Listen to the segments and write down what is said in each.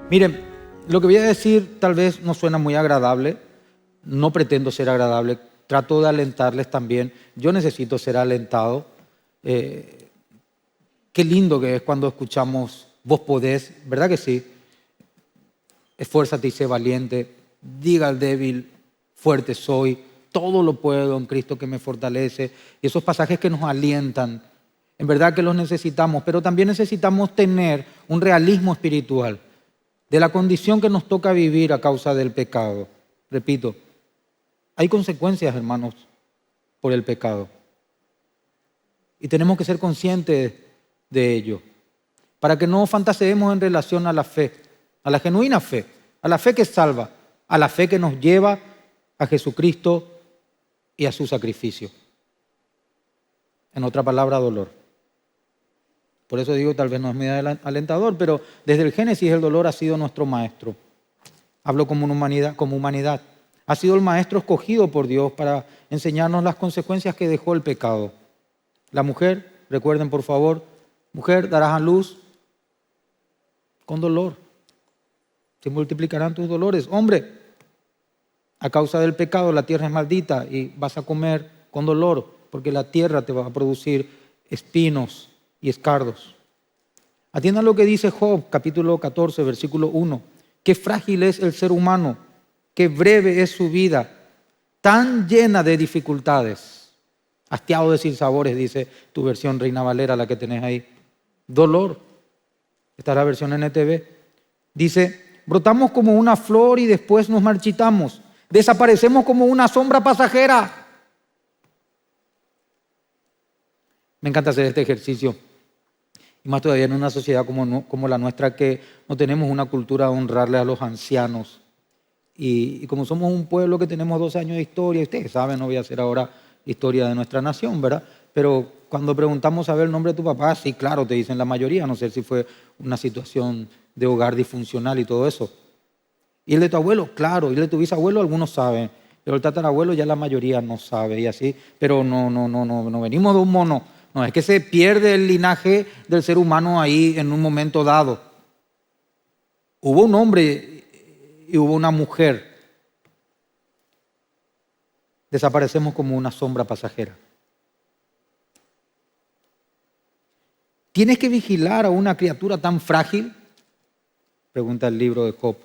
Miren, lo que voy a decir tal vez no suena muy agradable, no pretendo ser agradable, trato de alentarles también, yo necesito ser alentado. Qué lindo que es cuando escuchamos, vos podés, ¿verdad que sí? Esfuérzate y sé valiente, diga al débil, fuerte soy, todo lo puedo en Cristo que me fortalece. Y esos pasajes que nos alientan, en verdad que los necesitamos, pero también necesitamos tener un realismo espiritual de la condición que nos toca vivir a causa del pecado. Repito, hay consecuencias, hermanos, por el pecado. Y tenemos que ser conscientes de ello, para que no fantaseemos en relación a la fe, a la genuina fe, a la fe que salva, a la fe que nos lleva a Jesucristo y a su sacrificio. En otra palabra, dolor. Por eso digo, tal vez no es muy alentador, pero desde el Génesis el dolor ha sido nuestro maestro. Hablo como humanidad. Ha sido el maestro escogido por Dios para enseñarnos las consecuencias que dejó el pecado. La mujer, recuerden por favor, mujer, darás a luz con dolor. Se multiplicarán tus dolores. Hombre, a causa del pecado la tierra es maldita y vas a comer con dolor, porque la tierra te va a producir espinos y escardos. Atiendan lo que dice Job, capítulo 14, versículo 1. Qué frágil es el ser humano, qué breve es su vida, tan llena de dificultades. Hastiado de sinsabores, dice tu versión Reina Valera, la que tenés ahí. Dolor. Esta es la versión NTV. Dice, brotamos como una flor y después nos marchitamos. Desaparecemos como una sombra pasajera. Me encanta hacer este ejercicio. Y más todavía en una sociedad como la nuestra, que no tenemos una cultura de honrarle a los ancianos. Y como somos un pueblo que tenemos 12 años de historia, ustedes saben, no voy a hacer ahora historia de nuestra nación, ¿verdad? Pero cuando preguntamos a ver el nombre de tu papá, sí, claro, te dicen la mayoría, no sé si fue una situación de hogar disfuncional y todo eso. Y el de tu abuelo, claro, y el de tu bisabuelo, algunos saben, pero el tatarabuelo ya la mayoría no sabe y así, pero no venimos de un mono. No, es que se pierde el linaje del ser humano ahí en un momento dado. Hubo un hombre y hubo una mujer. Desaparecemos como una sombra pasajera. ¿Tienes que vigilar a una criatura tan frágil? Pregunta el libro de Job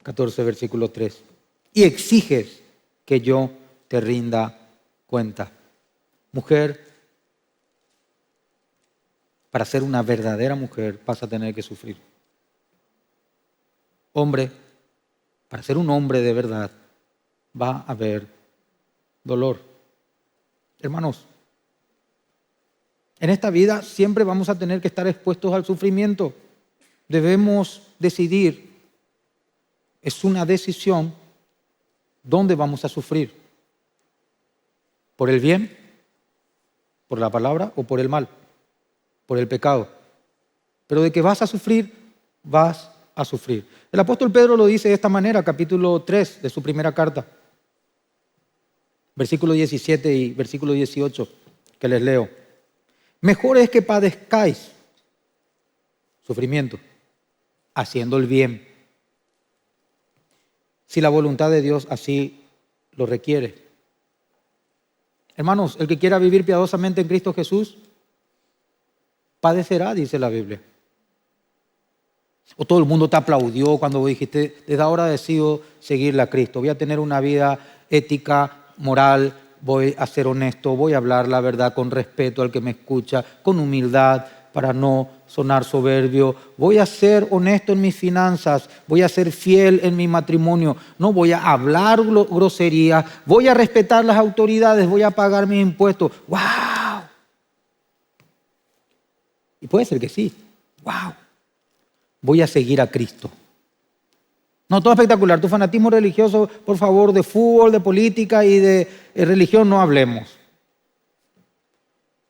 14, versículo 3. Y exiges que yo te rinda cuenta. Mujer, para ser una verdadera mujer vas a tener que sufrir. Hombre, para ser un hombre de verdad va a haber dolor. Hermanos, en esta vida siempre vamos a tener que estar expuestos al sufrimiento. Debemos decidir, es una decisión, dónde vamos a sufrir. ¿Por el bien? ¿Por la palabra o por el mal? Por el pecado. Pero de que vas a sufrir, vas a sufrir. El apóstol Pedro lo dice de esta manera, capítulo 3 de su primera carta, versículo 17 y versículo 18, que les leo. Mejor es que padezcáis sufrimiento, haciendo el bien, si la voluntad de Dios así lo requiere. Hermanos, el que quiera vivir piadosamente en Cristo Jesús, padecerá, dice la Biblia. O todo el mundo te aplaudió cuando vos dijiste, desde ahora decido seguirle a Cristo, voy a tener una vida ética, moral, voy a ser honesto, voy a hablar la verdad con respeto al que me escucha, con humildad para no sonar soberbio, voy a ser honesto en mis finanzas, voy a ser fiel en mi matrimonio, no voy a hablar groserías, voy a respetar las autoridades, voy a pagar mis impuestos. ¡Wow! Y puede ser que sí. ¡Wow! Voy a seguir a Cristo. No, todo espectacular. Tu fanatismo religioso, por favor, de fútbol, de política y de religión no hablemos.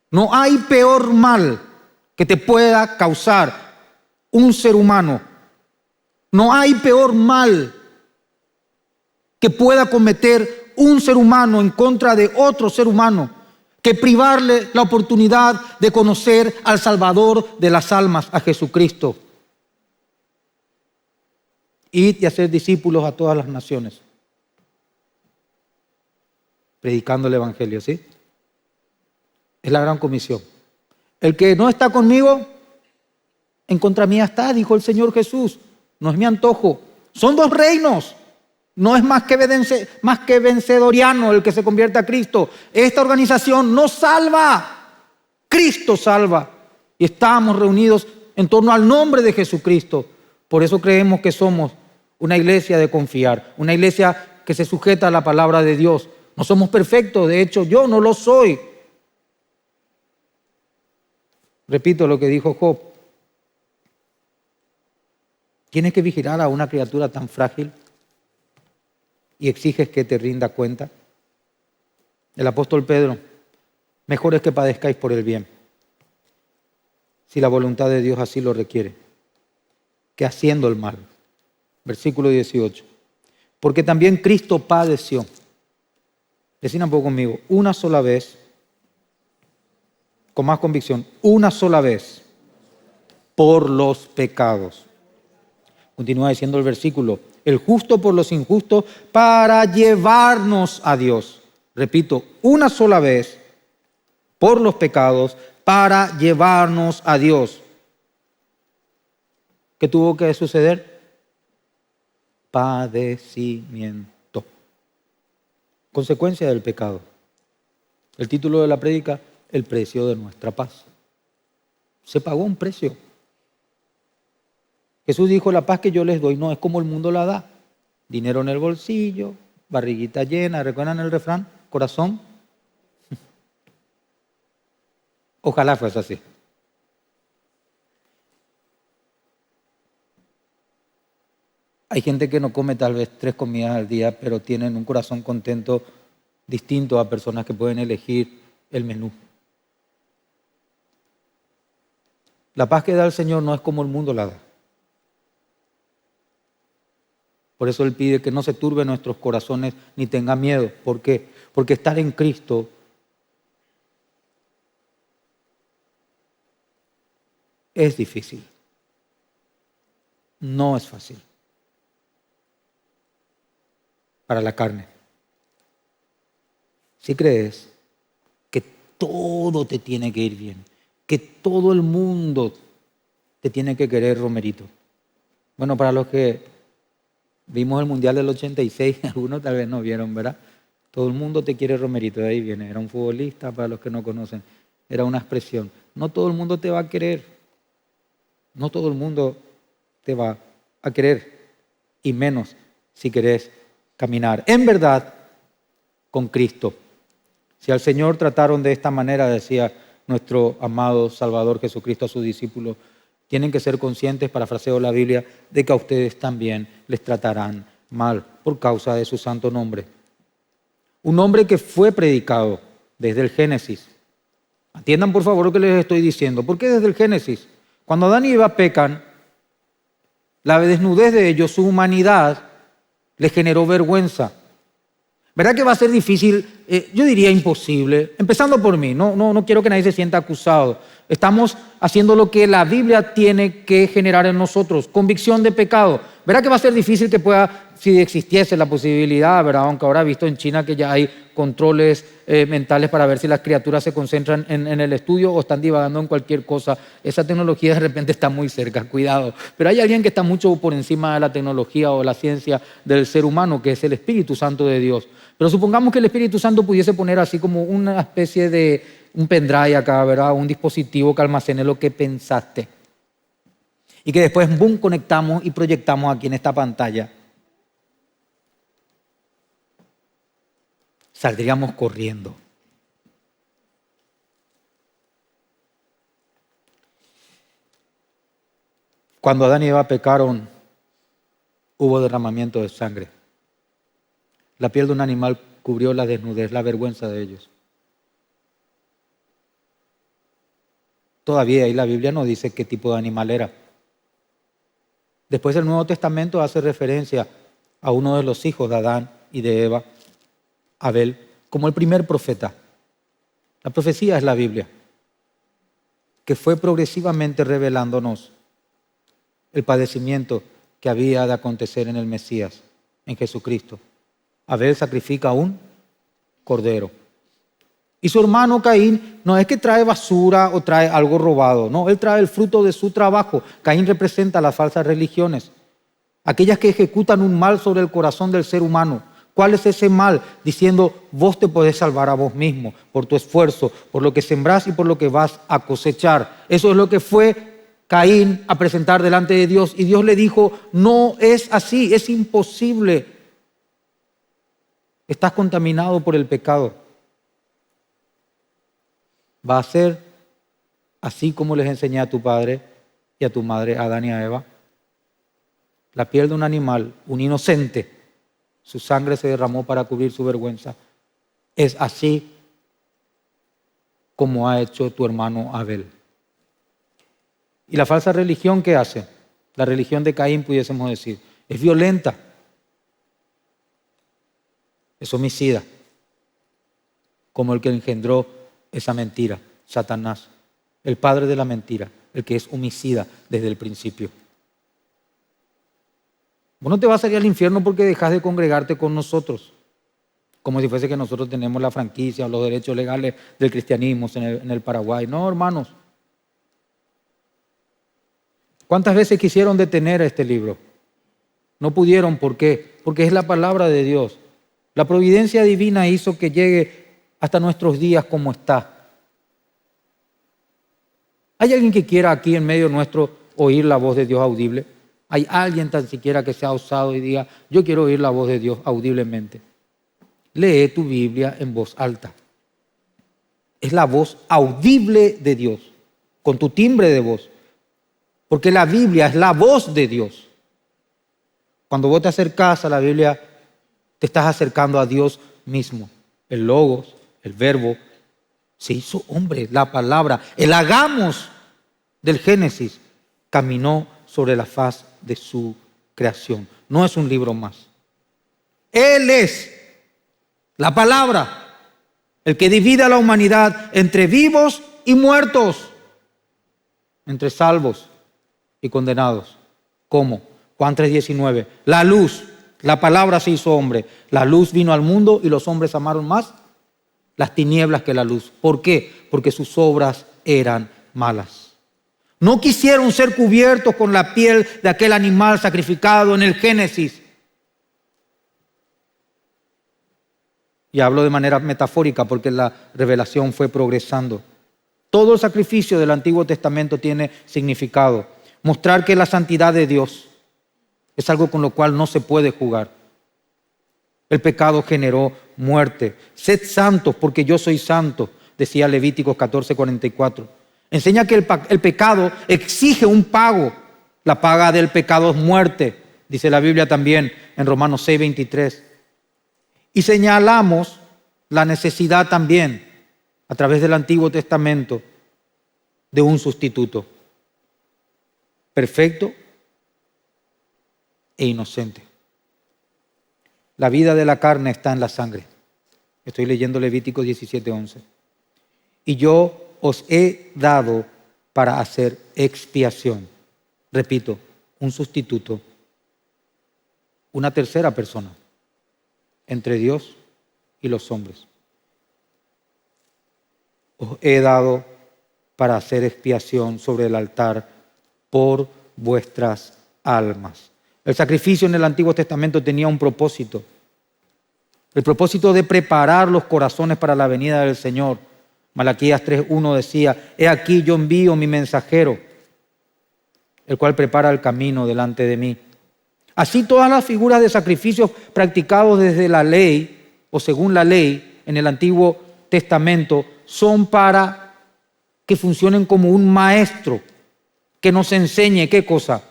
No hay peor mal que te pueda causar un ser humano. No hay peor mal que pueda cometer un ser humano en contra de otro ser humano que privarle la oportunidad de conocer al Salvador de las almas, a Jesucristo. Id y hacer discípulos a todas las naciones, predicando el Evangelio, ¿sí? Es la gran comisión. El que no está conmigo, en contra mía está, dijo el Señor Jesús. No es mi antojo. Son dos reinos. No es más que vencedoriano el que se convierte a Cristo. Esta organización no salva. Cristo salva. Y estamos reunidos en torno al nombre de Jesucristo. Por eso creemos que somos una iglesia de confiar. Una iglesia que se sujeta a la palabra de Dios. No somos perfectos. De hecho, yo no lo soy. Repito lo que dijo Job. ¿Tienes que vigilar a una criatura tan frágil y exiges que te rinda cuenta? El apóstol Pedro, mejor es que padezcáis por el bien, si la voluntad de Dios así lo requiere, que haciendo el mal. Versículo 18. Porque también Cristo padeció. Decid un poco conmigo, una sola vez, con más convicción, una sola vez, por los pecados. Continúa diciendo el versículo, el justo por los injustos para llevarnos a Dios. Repito, una sola vez por los pecados para llevarnos a Dios. ¿Qué tuvo que suceder? Padecimiento. Consecuencia del pecado. El título de la prédica, el precio de nuestra paz. Se pagó un precio. Jesús dijo, la paz que yo les doy no es como el mundo la da. Dinero en el bolsillo, barriguita llena. ¿Recuerdan el refrán? Corazón. Ojalá fuese así. Hay gente que no come tal vez 3 comidas al día, pero tienen un corazón contento distinto a personas que pueden elegir el menú. La paz que da el Señor no es como el mundo la da. Por eso Él pide que no se turbe nuestros corazones ni tenga miedo. ¿Por qué? Porque estar en Cristo es difícil. No es fácil. Para la carne. Si crees que todo te tiene que ir bien, que todo el mundo te tiene que querer, Romerito. Bueno, para los que vimos el Mundial del 86, algunos tal vez no vieron, ¿verdad? Todo el mundo te quiere, Romerito, de ahí viene. Era un futbolista, para los que no conocen. Era una expresión. No todo el mundo te va a querer. No todo el mundo te va a querer. Y menos si querés caminar en verdad con Cristo. Si al Señor trataron de esta manera, decía nuestro amado Salvador Jesucristo a sus discípulos, tienen que ser conscientes, parafraseo la Biblia, de que a ustedes también les tratarán mal por causa de su santo nombre. Un nombre que fue predicado desde el Génesis. Atiendan por favor lo que les estoy diciendo. ¿Por qué desde el Génesis? Cuando Adán y Eva pecan, la desnudez de ellos, su humanidad, les generó vergüenza. ¿Verdad que va a ser difícil? Yo diría imposible. Empezando por mí, no quiero que nadie se sienta acusado. Estamos haciendo lo que la Biblia tiene que generar en nosotros, convicción de pecado. ¿Verdad que va a ser difícil que pueda, si existiese la posibilidad, ¿verdad? Aunque ahora he visto en China que ya hay controles mentales para ver si las criaturas se concentran en el estudio o están divagando en cualquier cosa. Esa tecnología de repente está muy cerca, cuidado. Pero hay alguien que está mucho por encima de la tecnología o la ciencia del ser humano, que es el Espíritu Santo de Dios. Pero supongamos que el Espíritu Santo pudiese poner así como una especie de un pendrive acá, ¿verdad? Un dispositivo que almacene lo que pensaste. Y que después, boom, conectamos y proyectamos aquí en esta pantalla. Saldríamos corriendo. Cuando Adán y Eva pecaron, hubo derramamiento de sangre. La piel de un animal cubrió la desnudez, la vergüenza de ellos. Todavía ahí la Biblia no dice qué tipo de animal era. Después el Nuevo Testamento hace referencia a uno de los hijos de Adán y de Eva, Abel, como el primer profeta. La profecía es la Biblia, que fue progresivamente revelándonos el padecimiento que había de acontecer en el Mesías, en Jesucristo. Abel sacrifica un cordero. Y su hermano Caín no es que trae basura o trae algo robado, no, él trae el fruto de su trabajo. Caín representa las falsas religiones, aquellas que ejecutan un mal sobre el corazón del ser humano. ¿Cuál es ese mal? Diciendo, vos te podés salvar a vos mismo por tu esfuerzo, por lo que sembrás y por lo que vas a cosechar. Eso es lo que fue Caín a presentar delante de Dios. Y Dios le dijo, no es así, es imposible. Estás contaminado por el pecado. Va a ser así como les enseñé a tu padre y a tu madre, a Adán y a Eva. La piel de un animal, un inocente, su sangre se derramó para cubrir su vergüenza. Es así como ha hecho tu hermano Abel. ¿Y la falsa religión qué hace? La religión de Caín, pudiésemos decir, es violenta, es homicida, como el que engendró esa mentira, Satanás, el padre de la mentira, el que es homicida desde el principio. Vos no te vas a ir al infierno porque dejas de congregarte con nosotros, como si fuese que nosotros tenemos la franquicia o los derechos legales del cristianismo en el Paraguay. No, hermanos. ¿Cuántas veces quisieron detener a este libro? No pudieron, ¿por qué? Porque es la palabra de Dios. La providencia divina hizo que llegue hasta nuestros días como está. ¿Hay alguien que quiera aquí en medio nuestro oír la voz de Dios audible? ¿Hay alguien tan siquiera que sea osado y diga, yo quiero oír la voz de Dios audiblemente? Lee tu Biblia en voz alta. Es la voz audible de Dios, con tu timbre de voz. Porque la Biblia es la voz de Dios. Cuando vos te acercás a la Biblia, te estás acercando a Dios mismo. El Logos, el Verbo, se hizo hombre, la palabra. El hagamos del Génesis caminó sobre la faz de su creación. No es un libro más. Él es la palabra, el que divide a la humanidad entre vivos y muertos, entre salvos y condenados. ¿Cómo? Juan 3:19. La luz, la palabra se hizo hombre. La luz vino al mundo y los hombres amaron más las tinieblas que la luz. ¿Por qué? Porque sus obras eran malas. No quisieron ser cubiertos con la piel de aquel animal sacrificado en el Génesis. Y hablo de manera metafórica porque la revelación fue progresando. Todo el sacrificio del Antiguo Testamento tiene significado. Mostrar que la santidad de Dios es algo con lo cual no se puede jugar. El pecado generó muerte. Sed santos porque yo soy santo, decía Levíticos 14:44. Enseña que el pecado exige un pago. La paga del pecado es muerte, dice la Biblia también en Romanos 6:23. Y señalamos la necesidad también, a través del Antiguo Testamento, de un sustituto perfecto e inocente. La vida de la carne está en la sangre. Estoy leyendo Levítico 17:11. Y yo os he dado para hacer expiación. Repito, un sustituto, una tercera persona entre Dios y los hombres. Os he dado para hacer expiación sobre el altar por vuestras almas. El sacrificio en el Antiguo Testamento tenía un propósito. El propósito de preparar los corazones para la venida del Señor. Malaquías 3:1 decía, he aquí yo envío mi mensajero, el cual prepara el camino delante de mí. Así todas las figuras de sacrificios practicados desde la ley o según la ley en el Antiguo Testamento son para que funcionen como un maestro que nos enseñe ¿qué cosa?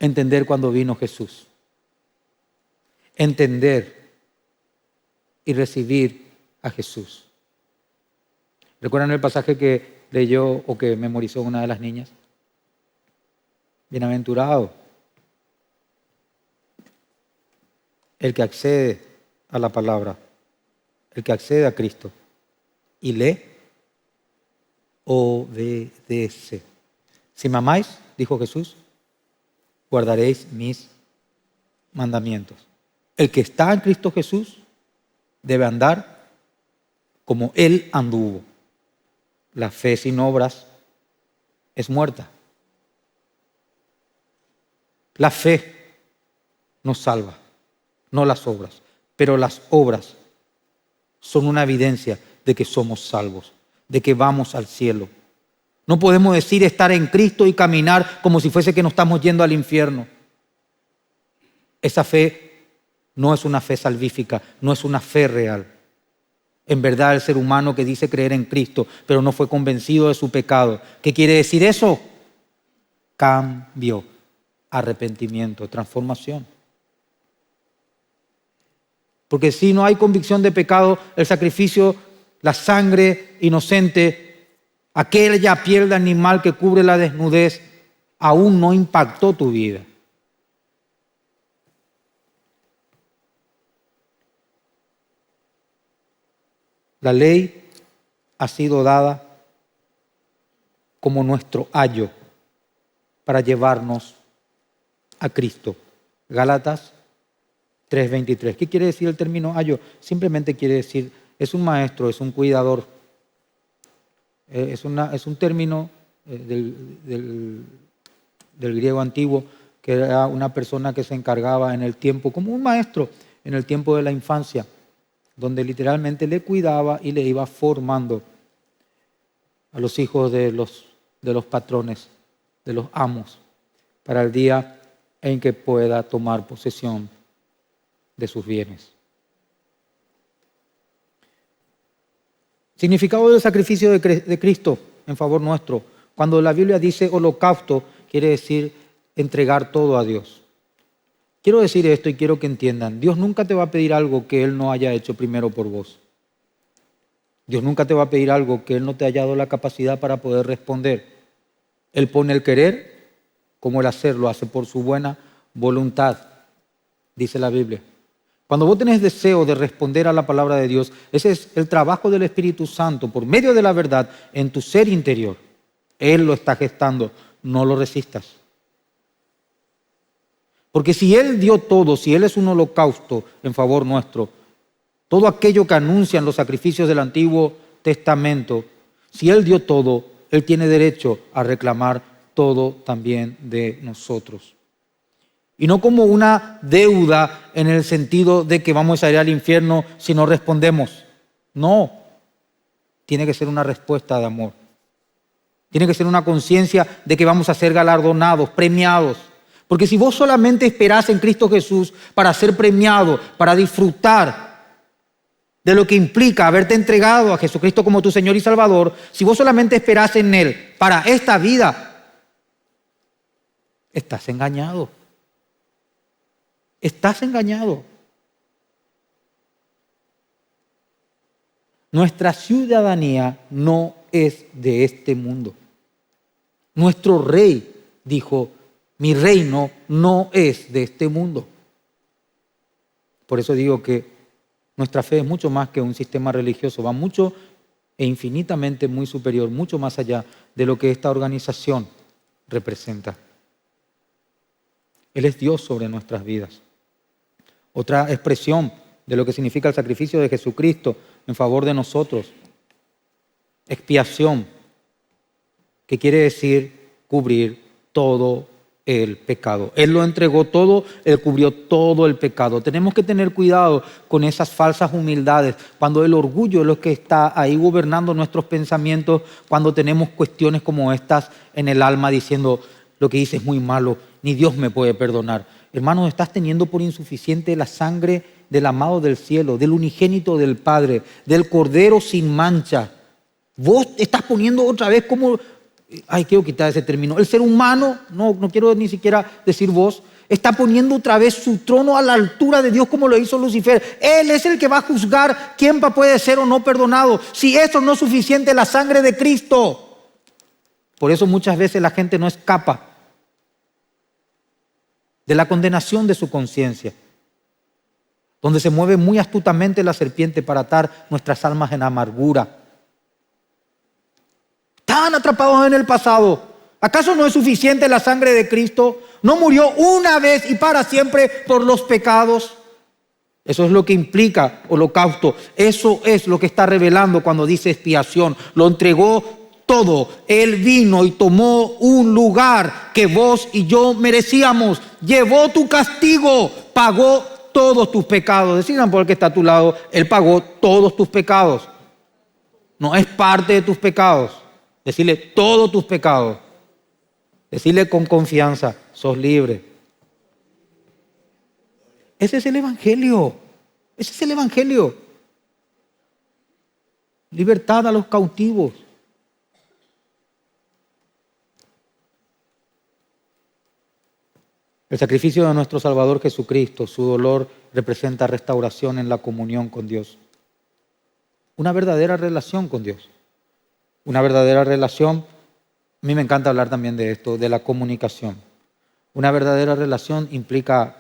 Entender cuando vino Jesús. Entender y recibir a Jesús. ¿Recuerdan el pasaje que leyó o que memorizó una de las niñas? Bienaventurado el que accede a la palabra, el que accede a Cristo y le obedece. Si me amáis, dijo Jesús, guardaréis mis mandamientos. El que está en Cristo Jesús debe andar como Él anduvo. La fe sin obras es muerta. La fe nos salva, no las obras, pero las obras son una evidencia de que somos salvos, de que vamos al cielo. No podemos decir estar en Cristo y caminar como si fuese que nos estamos yendo al infierno. Esa fe no es una fe salvífica, no es una fe real. En verdad, el ser humano que dice creer en Cristo, pero no fue convencido de su pecado. ¿Qué quiere decir eso? Cambio, arrepentimiento, transformación. Porque si no hay convicción de pecado, el sacrificio, la sangre inocente, aquella piel de animal que cubre la desnudez, aún no impactó tu vida. La ley ha sido dada como nuestro ayo para llevarnos a Cristo. Gálatas 3:23. ¿Qué quiere decir el término ayo? Simplemente quiere decir, es un maestro, es un cuidador. Es un término del griego antiguo, que era una persona que se encargaba en el tiempo, como un maestro en el tiempo de la infancia, donde literalmente le cuidaba y le iba formando a los hijos de los patrones, de los amos, para el día en que pueda tomar posesión de sus bienes. Significado del sacrificio de Cristo en favor nuestro. Cuando la Biblia dice holocausto, quiere decir entregar todo a Dios. Quiero decir esto y quiero que entiendan. Dios nunca te va a pedir algo que Él no haya hecho primero por vos. Dios nunca te va a pedir algo que Él no te haya dado la capacidad para poder responder. Él pone el querer como el hacer, lo hace por su buena voluntad, dice la Biblia. Cuando vos tenés deseo de responder a la palabra de Dios, ese es el trabajo del Espíritu Santo por medio de la verdad en tu ser interior. Él lo está gestando, no lo resistas. Porque si Él dio todo, si Él es un holocausto en favor nuestro, todo aquello que anuncian los sacrificios del Antiguo Testamento, si Él dio todo, Él tiene derecho a reclamar todo también de nosotros. Y no como una deuda en el sentido de que vamos a ir al infierno si no respondemos. No, tiene que ser una respuesta de amor. Tiene que ser una conciencia de que vamos a ser galardonados, premiados. Porque si vos solamente esperás en Cristo Jesús para ser premiado, para disfrutar de lo que implica haberte entregado a Jesucristo como tu Señor y Salvador, si vos solamente esperás en Él para esta vida, estás engañado. Estás engañado. Nuestra ciudadanía no es de este mundo. Nuestro rey dijo, mi reino no es de este mundo. Por eso digo que nuestra fe es mucho más que un sistema religioso, va mucho e infinitamente muy superior, mucho más allá de lo que esta organización representa. Él es Dios sobre nuestras vidas. Otra expresión de lo que significa el sacrificio de Jesucristo en favor de nosotros. Expiación, que quiere decir cubrir todo el pecado. Él lo entregó todo, Él cubrió todo el pecado. Tenemos que tener cuidado con esas falsas humildades, cuando el orgullo es lo que está ahí gobernando nuestros pensamientos, cuando tenemos cuestiones como estas en el alma diciendo, lo que hice es muy malo, ni Dios me puede perdonar. Hermanos, estás teniendo por insuficiente la sangre del amado del cielo, del unigénito del Padre, del Cordero sin mancha. Vos estás poniendo otra vez como, quiero quitar ese término, el ser humano, no quiero ni siquiera decir vos, está poniendo otra vez su trono a la altura de Dios como lo hizo Lucifer. Él es el que va a juzgar quién puede ser o no perdonado. Si eso no es suficiente, la sangre de Cristo. Por eso muchas veces la gente no escapa de la condenación de su conciencia, donde se mueve muy astutamente la serpiente para atar nuestras almas en amargura. Están atrapados en el pasado, ¿Acaso no es suficiente la sangre de Cristo? ¿No murió una vez y para siempre por los pecados? Eso es lo que implica holocausto. Eso es lo que está revelando cuando dice expiación. Lo entregó todo. Él vino y tomó un lugar que vos y yo merecíamos. Llevó tu castigo, pagó todos tus pecados. Decían por el que está a tu lado, Él pagó todos tus pecados. No es parte de tus pecados. Decirle todos tus pecados. Decirle con confianza, sos libre. Ese es el Evangelio. Ese es el Evangelio. Libertad a los cautivos. El sacrificio de nuestro Salvador Jesucristo, su dolor, representa restauración en la comunión con Dios. Una verdadera relación con Dios. Una verdadera relación. A mí me encanta hablar también de esto, de la comunicación. Una verdadera relación implica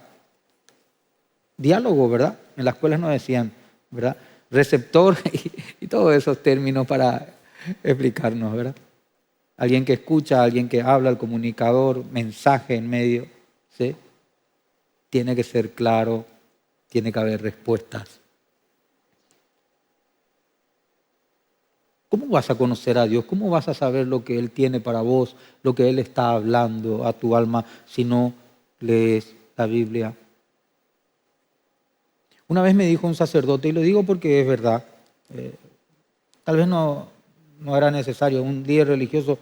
diálogo, ¿verdad? En las escuelas nos decían, ¿verdad? Receptor y todos esos términos para explicarnos, ¿verdad? Alguien que escucha, alguien que habla, el comunicador, mensaje en medio, ¿sí? Tiene que ser claro, tiene que haber respuestas. ¿Cómo vas a conocer a Dios? ¿Cómo vas a saber lo que Él tiene para vos, lo que Él está hablando a tu alma si no lees la Biblia? Una vez me dijo un sacerdote, y lo digo porque es verdad, tal vez no era necesario, un líder religioso,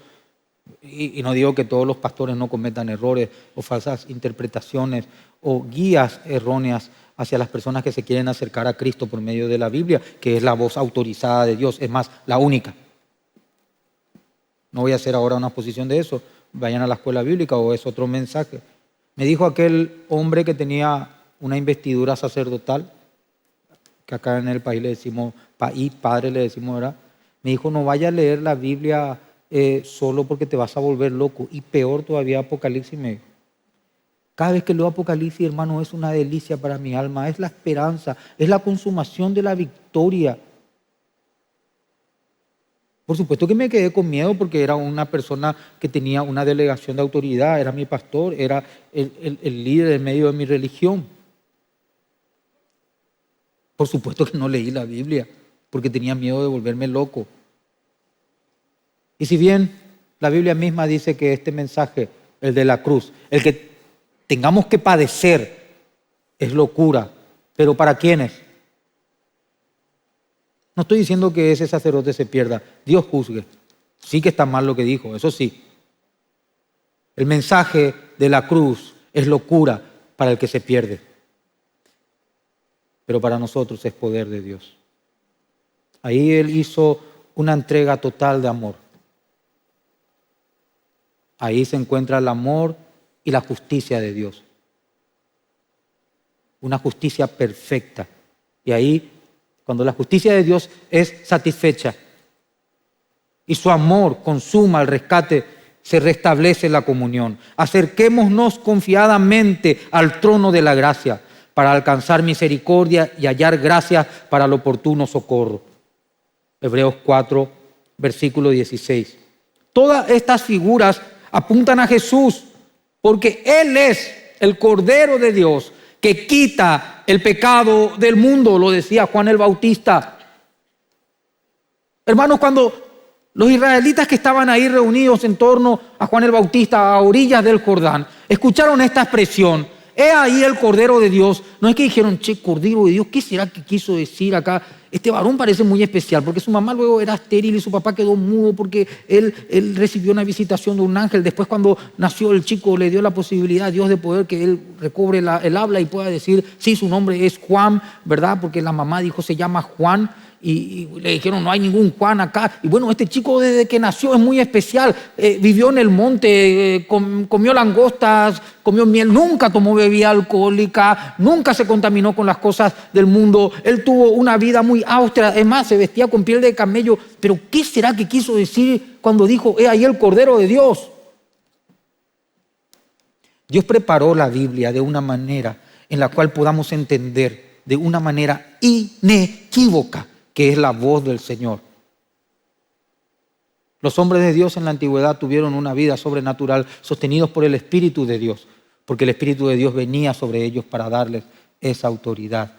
y no digo que todos los pastores no cometan errores o falsas interpretaciones o guías erróneas hacia las personas que se quieren acercar a Cristo por medio de la Biblia, que es la voz autorizada de Dios, es más, la única. No voy a hacer ahora una exposición de eso, vayan a la escuela bíblica o es otro mensaje. Me dijo aquel hombre que tenía una investidura sacerdotal, que acá en el país le decimos, padre le decimos, ¿verdad? Me dijo, no vaya a leer la Biblia solo porque te vas a volver loco. Y peor todavía Apocalipsis me dijo. Cada vez que leo Apocalipsis, hermano, es una delicia para mi alma, es la esperanza, es la consumación de la victoria. Por supuesto que me quedé con miedo porque era una persona que tenía una delegación de autoridad, era mi pastor, era el líder en medio de mi religión. Por supuesto que no leí la Biblia porque tenía miedo de volverme loco. Y si bien la Biblia misma dice que este mensaje, el de la cruz, el que tengamos que padecer, es locura. ¿Pero para quiénes? No estoy diciendo que ese sacerdote se pierda. Dios juzgue. Sí que está mal lo que dijo, eso sí. El mensaje de la cruz es locura para el que se pierde. Pero para nosotros es poder de Dios. Ahí Él hizo una entrega total de amor. Ahí se encuentra el amor y la justicia de Dios. Una justicia perfecta. Y ahí, cuando la justicia de Dios es satisfecha y su amor consuma el rescate, se restablece la comunión. Acerquémonos confiadamente al trono de la gracia para alcanzar misericordia y hallar gracia para el oportuno socorro. Hebreos 4, versículo 16. Todas estas figuras apuntan a Jesús, porque Él es el Cordero de Dios que quita el pecado del mundo, lo decía Juan el Bautista. Hermanos, cuando los israelitas que estaban ahí reunidos en torno a Juan el Bautista, a orillas del Jordán, escucharon esta expresión, he ahí el Cordero de Dios. No es que dijeron, che, Cordero de Dios, ¿qué será que quiso decir acá? Este varón parece muy especial, porque su mamá luego era estéril y su papá quedó mudo porque él recibió una visitación de un ángel. Después, cuando nació el chico, le dio la posibilidad a Dios de poder que él recobre el habla y pueda decir, sí, su nombre es Juan, ¿verdad? Porque la mamá dijo, se llama Juan. Y le dijeron, no hay ningún Juan acá. Y bueno, este chico desde que nació es muy especial. Vivió en el monte, comió langostas, comió miel, nunca tomó bebida alcohólica, nunca se contaminó con las cosas del mundo. Él tuvo una vida muy austera, es más, se vestía con piel de camello. Pero ¿qué será que quiso decir cuando dijo, he ahí el Cordero de Dios? Dios preparó la Biblia de una manera en la cual podamos entender de una manera inequívoca que es la voz del Señor. Los hombres de Dios en la antigüedad tuvieron una vida sobrenatural sostenidos por el Espíritu de Dios, porque el Espíritu de Dios venía sobre ellos para darles esa autoridad.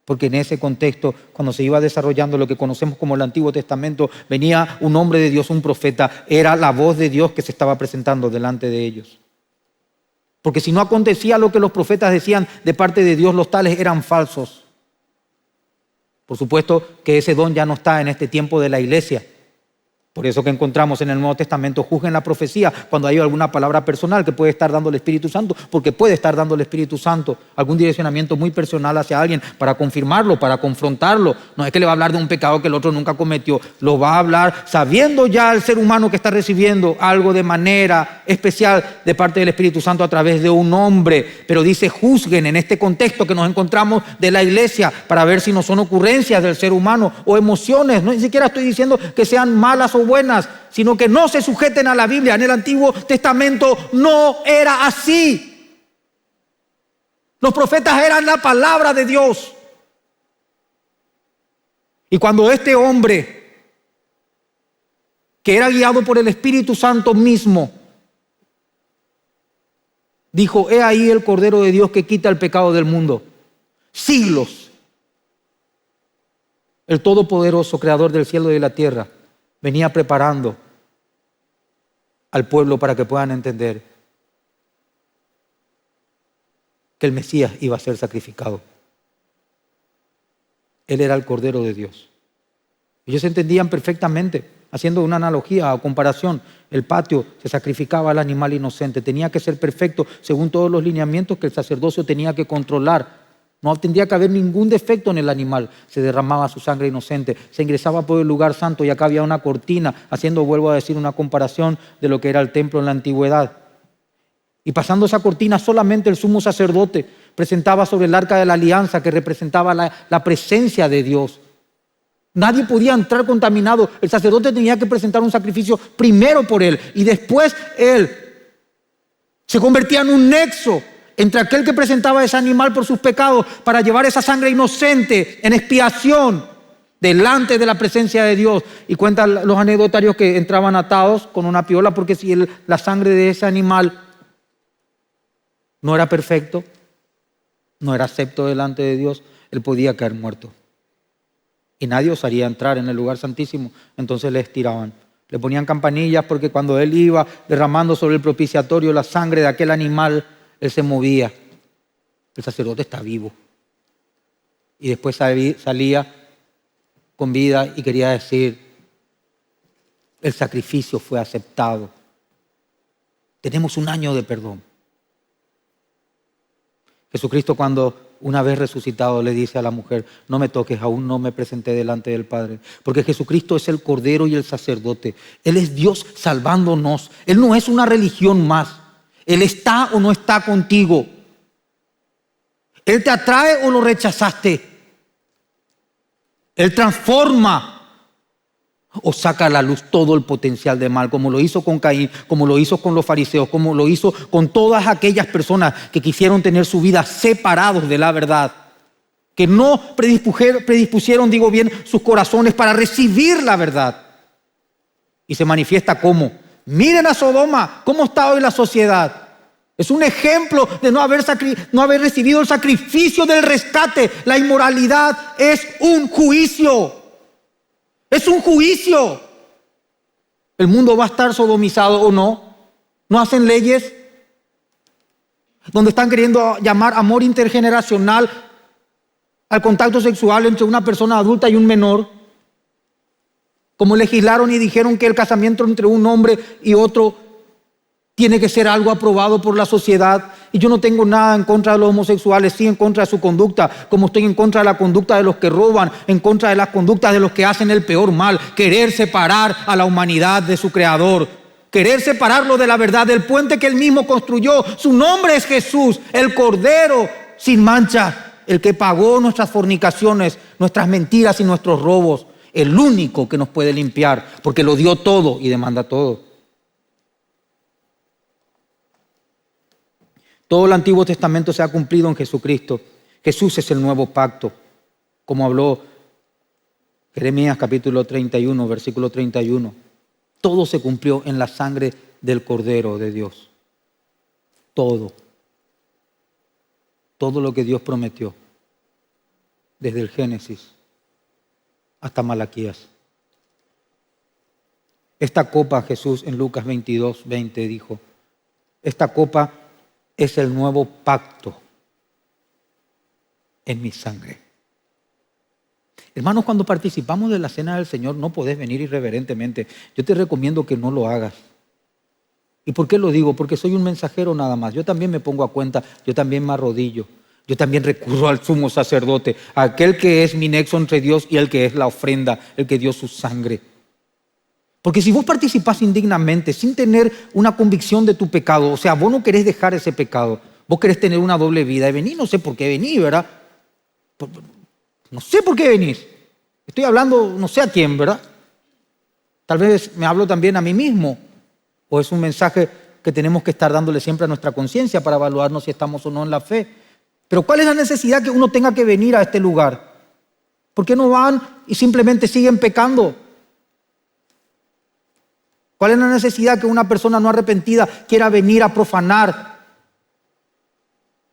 Porque en ese contexto, cuando se iba desarrollando lo que conocemos como el Antiguo Testamento, venía un hombre de Dios, un profeta, era la voz de Dios que se estaba presentando delante de ellos. Porque si no acontecía lo que los profetas decían de parte de Dios, los tales eran falsos. Por supuesto que ese don ya no está en este tiempo de la iglesia. Por eso que encontramos en el Nuevo Testamento, juzguen la profecía cuando hay alguna palabra personal que puede estar dando el Espíritu Santo, porque puede estar dando el Espíritu Santo algún direccionamiento muy personal hacia alguien para confirmarlo, para confrontarlo. No es que le va a hablar de un pecado que el otro nunca cometió, lo va a hablar sabiendo ya el ser humano que está recibiendo algo de manera especial de parte del Espíritu Santo a través de un hombre. Pero dice, juzguen en este contexto que nos encontramos de la iglesia para ver si no son ocurrencias del ser humano o emociones. No, ni siquiera estoy diciendo que sean malas o buenas, sino que no se sujeten a la Biblia. En el Antiguo Testamento no era así. Los profetas eran la palabra de Dios. Y cuando este hombre, que era guiado por el Espíritu Santo mismo, dijo, he ahí el Cordero de Dios que quita el pecado del mundo. Siglos, el Todopoderoso, Creador del cielo y de la tierra, venía preparando al pueblo para que puedan entender que el Mesías iba a ser sacrificado. Él era el Cordero de Dios. Ellos entendían perfectamente, haciendo una analogía o comparación. El patio se sacrificaba al animal inocente. Tenía que ser perfecto según todos los lineamientos que el sacerdocio tenía que controlar. No tendría que haber ningún defecto en el animal. Se derramaba su sangre inocente, se ingresaba por el lugar santo y acá había una cortina, haciendo, vuelvo a decir, una comparación de lo que era el templo en la antigüedad. Y pasando esa cortina, solamente el sumo sacerdote presentaba sobre el arca de la alianza que representaba la presencia de Dios. Nadie podía entrar contaminado. El sacerdote tenía que presentar un sacrificio primero por él y después él se convertía en un nexo entre aquel que presentaba ese animal por sus pecados para llevar esa sangre inocente en expiación delante de la presencia de Dios. Y cuentan los anecdotarios que entraban atados con una piola, porque si la sangre de ese animal no era perfecto, no era acepto delante de Dios, él podía caer muerto. Y nadie osaría entrar en el lugar santísimo, entonces le estiraban. Le ponían campanillas porque cuando él iba derramando sobre el propiciatorio la sangre de aquel animal, él se movía. El sacerdote está vivo. Y después salía con vida y quería decir, el sacrificio fue aceptado. Tenemos un año de perdón. Jesucristo, cuando una vez resucitado, le dice a la mujer, no me toques, aún no me presenté delante del Padre. Porque Jesucristo es el Cordero y el sacerdote. Él es Dios salvándonos. Él no es una religión más. Él está o no está contigo. Él te atrae o lo rechazaste. Él transforma o saca a la luz todo el potencial de mal, como lo hizo con Caín, como lo hizo con los fariseos, como lo hizo con todas aquellas personas que quisieron tener su vida separados de la verdad, que no predispusieron, digo bien, sus corazones para recibir la verdad. Y se manifiesta como, miren a Sodoma, cómo está hoy la sociedad. Es un ejemplo de no haber recibido el sacrificio del rescate. La inmoralidad es un juicio. Es un juicio. El mundo va a estar sodomizado o no. No hacen leyes donde están queriendo llamar amor intergeneracional al contacto sexual entre una persona adulta y un menor. Como legislaron y dijeron que el casamiento entre un hombre y otro tiene que ser algo aprobado por la sociedad. Y yo no tengo nada en contra de los homosexuales, sí en contra de su conducta, como estoy en contra de la conducta de los que roban, en contra de las conductas de los que hacen el peor mal. Querer separar a la humanidad de su Creador, querer separarlo de la verdad, del puente que Él mismo construyó. Su nombre es Jesús, el Cordero sin mancha, el que pagó nuestras fornicaciones, nuestras mentiras y nuestros robos. El único que nos puede limpiar, porque lo dio todo y demanda todo. Todo el Antiguo Testamento se ha cumplido en Jesucristo. Jesús es el nuevo pacto, como habló Jeremías capítulo 31, versículo 31. todo se cumplió en la sangre del Cordero de Dios. Todo. Todo lo que Dios prometió. Desde el Génesis hasta Malaquías. Esta copa, Jesús en Lucas 22:20 dijo, esta copa es el nuevo pacto en mi sangre. Hermanos, cuando participamos de la cena del Señor no podés venir irreverentemente. Yo te recomiendo que no lo hagas. ¿Y por qué lo digo? Porque soy un mensajero nada más. Yo también me pongo a cuenta, yo también me arrodillo. Yo también recurro al sumo sacerdote, a aquel que es mi nexo entre Dios y el que es la ofrenda, el que dio su sangre. Porque si vos participás indignamente, sin tener una convicción de tu pecado, o sea, vos no querés dejar ese pecado, vos querés tener una doble vida y venís, no sé por qué venís, ¿verdad? No sé por qué venís. Estoy hablando no sé a quién, ¿verdad? Tal vez me hablo también a mí mismo. O es un mensaje que tenemos que estar dándole siempre a nuestra conciencia para evaluarnos si estamos o no en la fe. Pero ¿cuál es la necesidad que uno tenga que venir a este lugar? ¿Por qué no van y simplemente siguen pecando? ¿Cuál es la necesidad que una persona no arrepentida quiera venir a profanar?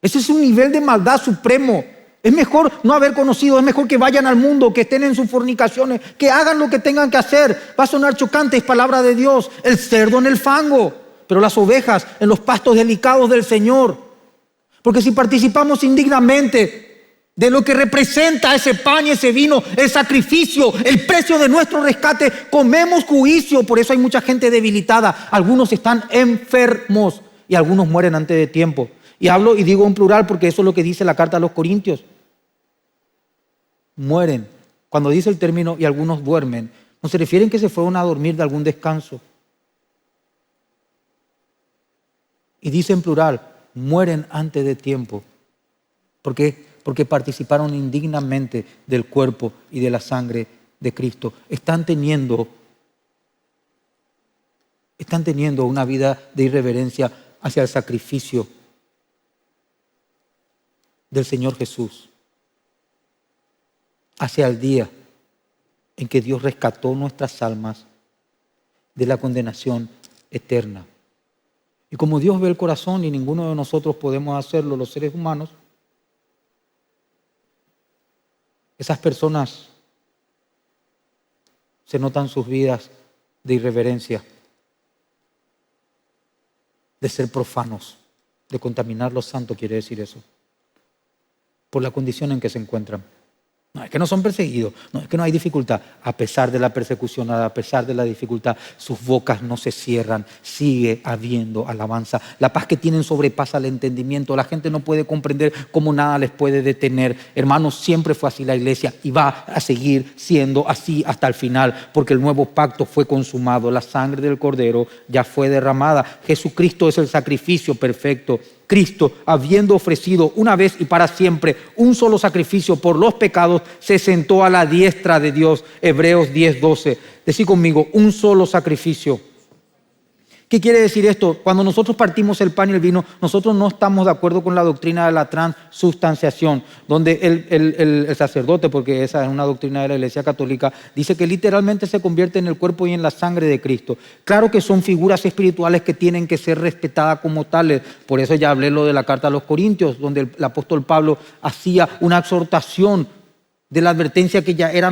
Ese es un nivel de maldad supremo. Es mejor no haber conocido, es mejor que vayan al mundo, que estén en sus fornicaciones, que hagan lo que tengan que hacer. Va a sonar chocante, es palabra de Dios. El cerdo en el fango, pero las ovejas en los pastos delicados del Señor. Porque si participamos indignamente de lo que representa ese pan y ese vino, el sacrificio, el precio de nuestro rescate, comemos juicio. Por eso hay mucha gente debilitada. Algunos están enfermos y algunos mueren antes de tiempo. Y hablo y digo en plural porque eso es lo que dice la carta a los Corintios. Mueren. Cuando dice el término y algunos duermen, no se refieren que se fueron a dormir de algún descanso. Y dice en plural, mueren antes de tiempo. ¿Por qué? Porque participaron indignamente del cuerpo y de la sangre de Cristo. Están teniendo una vida de irreverencia hacia el sacrificio del Señor Jesús, hacia el día en que Dios rescató nuestras almas de la condenación eterna. Y como Dios ve el corazón y ninguno de nosotros podemos hacerlo, los seres humanos, esas personas se notan sus vidas de irreverencia, de ser profanos, de contaminar lo santo, quiere decir eso, por la condición en que se encuentran. No es que no son perseguidos, no es que no hay dificultad. A pesar de la persecución, a pesar de la dificultad, sus bocas no se cierran, sigue habiendo alabanza. La paz que tienen sobrepasa el entendimiento. La gente no puede comprender cómo nada les puede detener. Hermanos, siempre fue así la iglesia y va a seguir siendo así hasta el final, porque el nuevo pacto fue consumado. La sangre del Cordero ya fue derramada. Jesucristo es el sacrificio perfecto. Cristo, habiendo ofrecido una vez y para siempre un solo sacrificio por los pecados, se sentó a la diestra de Dios. Hebreos 10:12. Decí conmigo, un solo sacrificio. ¿Qué quiere decir esto? Cuando nosotros partimos el pan y el vino, nosotros no estamos de acuerdo con la doctrina de la transubstanciación, donde el sacerdote, porque esa es una doctrina de la Iglesia Católica, dice que literalmente se convierte en el cuerpo y en la sangre de Cristo. Claro que son figuras espirituales que tienen que ser respetadas como tales. Por eso ya hablé lo de la carta a los Corintios, donde el apóstol Pablo hacía una exhortación de la advertencia que ya era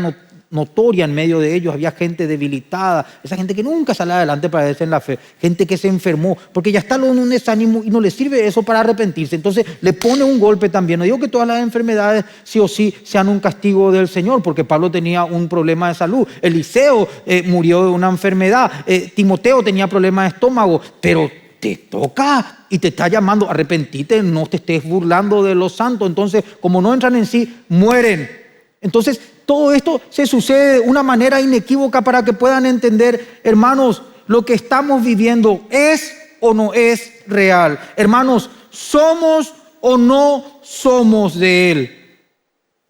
notoria en medio de ellos. Había gente debilitada, esa gente que nunca sale adelante para verse en la fe, gente que se enfermó, porque ya está en un desánimo y no le sirve eso para arrepentirse. Entonces le pone un golpe también. No digo que todas las enfermedades sí o sí sean un castigo del Señor, porque Pablo tenía un problema de salud, Eliseo murió de una enfermedad, Timoteo tenía problemas de estómago, pero te toca y te está llamando a arrepentirte, no te estés burlando de los santos. Entonces, como no entran en sí, mueren. Entonces, todo esto se sucede de una manera inequívoca para que puedan entender, hermanos, lo que estamos viviendo es o no es real. Hermanos, ¿somos o no somos de Él?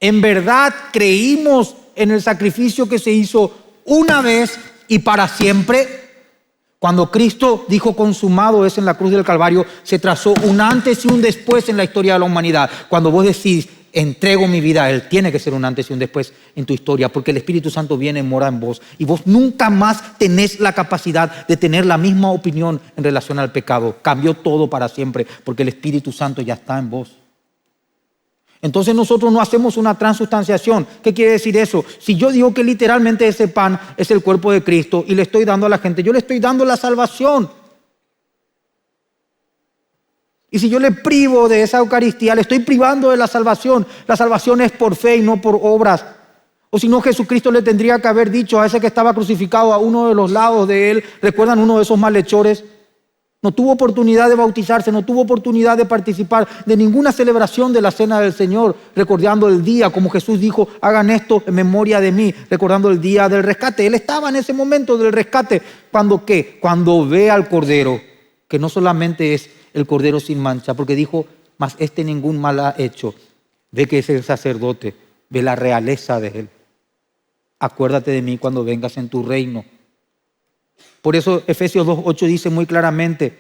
¿En verdad creímos en el sacrificio que se hizo una vez y para siempre? Cuando Cristo dijo consumado es en la cruz del Calvario, se trazó un antes y un después en la historia de la humanidad. Cuando vos decís entrego mi vida a Él, tiene que ser un antes y un después en tu historia, porque el Espíritu Santo viene y mora en vos. Y vos nunca más tenés la capacidad de tener la misma opinión en relación al pecado. Cambió todo para siempre, porque el Espíritu Santo ya está en vos. Entonces nosotros no hacemos una transustanciación. ¿Qué quiere decir eso? Si yo digo que literalmente ese pan es el cuerpo de Cristo y le estoy dando a la gente, yo le estoy dando la salvación. Y si yo le privo de esa Eucaristía, le estoy privando de la salvación. La salvación es por fe y no por obras. O si no, Jesucristo le tendría que haber dicho a ese que estaba crucificado a uno de los lados de él, ¿recuerdan uno de esos malhechores? No tuvo oportunidad de bautizarse, no tuvo oportunidad de participar de ninguna celebración de la Cena del Señor, recordando el día, como Jesús dijo, hagan esto en memoria de mí, recordando el día del rescate. Él estaba en ese momento del rescate. ¿Cuándo qué? Cuando ve al Cordero, que no solamente es el Cordero sin mancha, porque dijo, mas este ningún mal ha hecho. Ve que es el sacerdote, ve la realeza de él. Acuérdate de mí cuando vengas en tu reino. Por eso Efesios 2:8 dice muy claramente,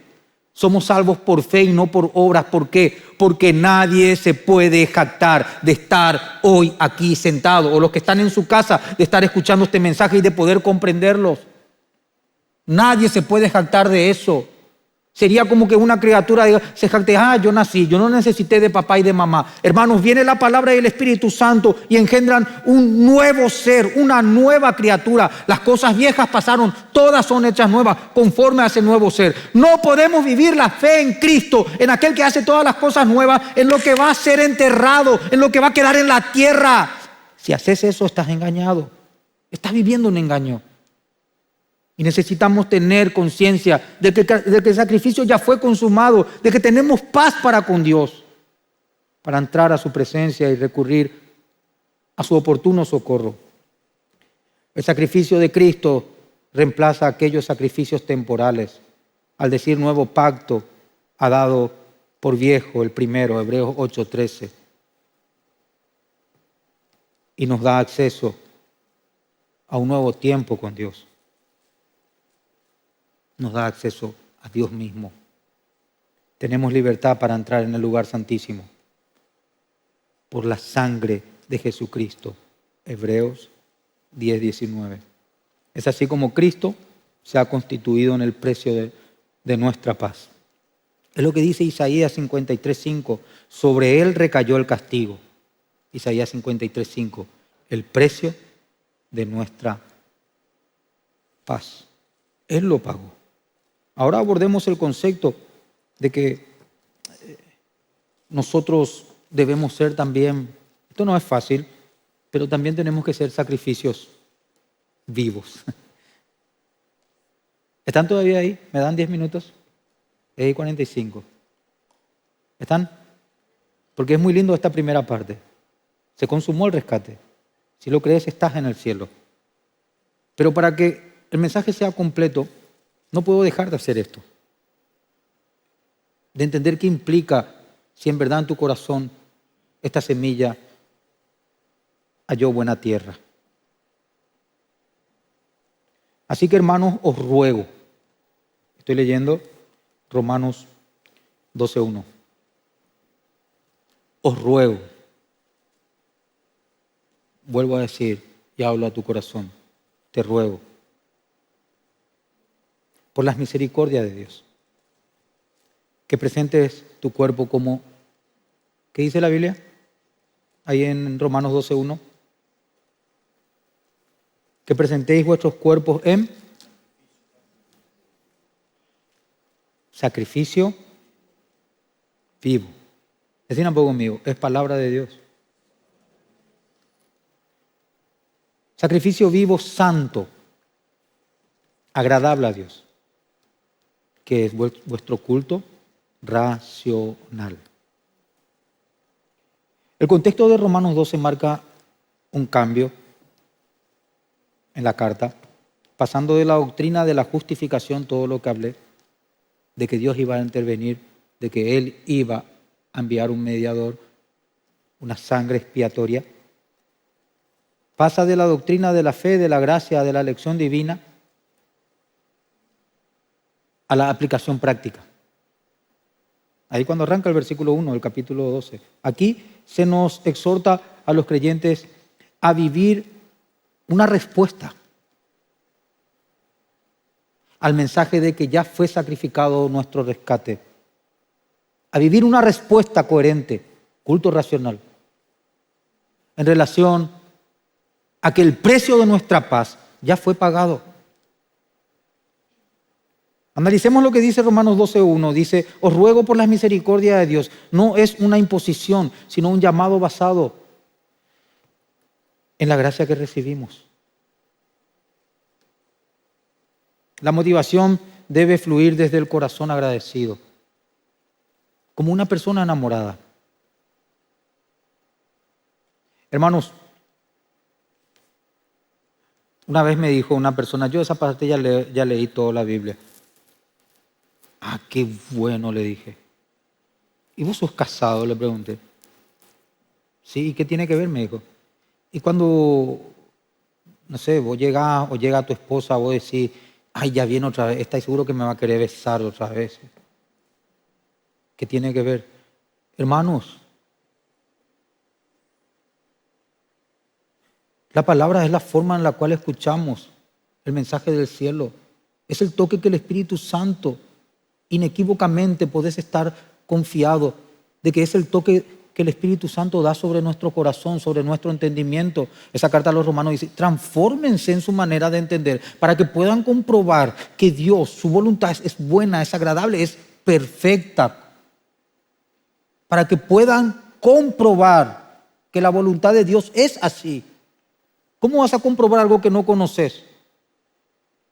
somos salvos por fe y no por obras. ¿Por qué? Porque nadie se puede jactar de estar hoy aquí sentado, o los que están en su casa, de estar escuchando este mensaje y de poder comprenderlos. Nadie se puede jactar de eso. Sería como que una criatura diga, se jacte, yo nací, yo no necesité de papá y de mamá. Hermanos, viene la palabra del Espíritu Santo y engendran un nuevo ser, una nueva criatura. Las cosas viejas pasaron, todas son hechas nuevas conforme a ese nuevo ser. No podemos vivir la fe en Cristo, en aquel que hace todas las cosas nuevas, en lo que va a ser enterrado, en lo que va a quedar en la tierra. Si haces eso, estás engañado. Estás viviendo un engaño. Y necesitamos tener conciencia de que el sacrificio ya fue consumado, de que tenemos paz para con Dios, para entrar a su presencia y recurrir a su oportuno socorro. El sacrificio de Cristo reemplaza aquellos sacrificios temporales. Al decir nuevo pacto, ha dado por viejo el primero, Hebreos 8:13. Y nos da acceso a un nuevo tiempo con Dios. Nos da acceso a Dios mismo. Tenemos libertad para entrar en el lugar santísimo por la sangre de Jesucristo. Hebreos 10:19. Es así como Cristo se ha constituido en el precio de nuestra paz. Es lo que dice Isaías 53:5. Sobre él recayó el castigo. Isaías 53:5. El precio de nuestra paz. Él lo pagó. Ahora abordemos el concepto de que nosotros debemos ser también, esto no es fácil, pero también tenemos que ser sacrificios vivos. ¿Están todavía ahí? ¿Me dan 10 minutos? 45. ¿Están? Porque es muy lindo esta primera parte. Se consumó el rescate. Si lo crees, estás en el cielo. Pero para que el mensaje sea completo, no puedo dejar de hacer esto. De entender qué implica si en verdad en tu corazón esta semilla halló buena tierra. Así que, hermanos, os ruego. Estoy leyendo Romanos 12:1. Os ruego. Vuelvo a decir y hablo a tu corazón. Te ruego. Por las misericordias de Dios, que presentes tu cuerpo como, ¿qué dice la Biblia? Ahí en Romanos 12:1. Que presentéis vuestros cuerpos en sacrificio vivo. Decid un poco conmigo, es palabra de Dios. Sacrificio vivo, santo, agradable a Dios, que es vuestro culto racional. El contexto de Romanos 12 marca un cambio en la carta, pasando de la doctrina de la justificación, todo lo que hablé, de que Dios iba a intervenir, de que Él iba a enviar un mediador, una sangre expiatoria. Pasa de la doctrina de la fe, de la gracia, de la elección divina, a la aplicación práctica. Ahí cuando arranca el versículo 1 del capítulo 12. Aquí se nos exhorta a los creyentes a vivir una respuesta al mensaje de que ya fue sacrificado nuestro rescate. A vivir una respuesta coherente, culto racional, en relación a que el precio de nuestra paz ya fue pagado. Analicemos lo que dice Romanos 12:1. Dice, os ruego por las misericordias de Dios. No es una imposición, sino un llamado basado en la gracia que recibimos. La motivación debe fluir desde el corazón agradecido, como una persona enamorada. Hermanos, una vez me dijo una persona, yo esa parte ya leí toda la Biblia. Ah, qué bueno, le dije. ¿Y vos sos casado?, le pregunté. Sí, ¿y qué tiene que ver?, me dijo. Y cuando, no sé, vos llegás o llega tu esposa, vos decís, ay, ya viene otra vez, ¿estáis seguro que me va a querer besar otra vez? ¿Qué tiene que ver? Hermanos, la palabra es la forma en la cual escuchamos el mensaje del cielo. Es el toque que el Espíritu Santo, inequívocamente podés estar confiado de que es el toque que el Espíritu Santo da sobre nuestro corazón, sobre nuestro entendimiento. Esa carta a los romanos dice, transfórmense en su manera de entender para que puedan comprobar que Dios, su voluntad es buena, es agradable, es perfecta. Para que puedan comprobar que la voluntad de Dios es así. ¿Cómo vas a comprobar algo que no conoces?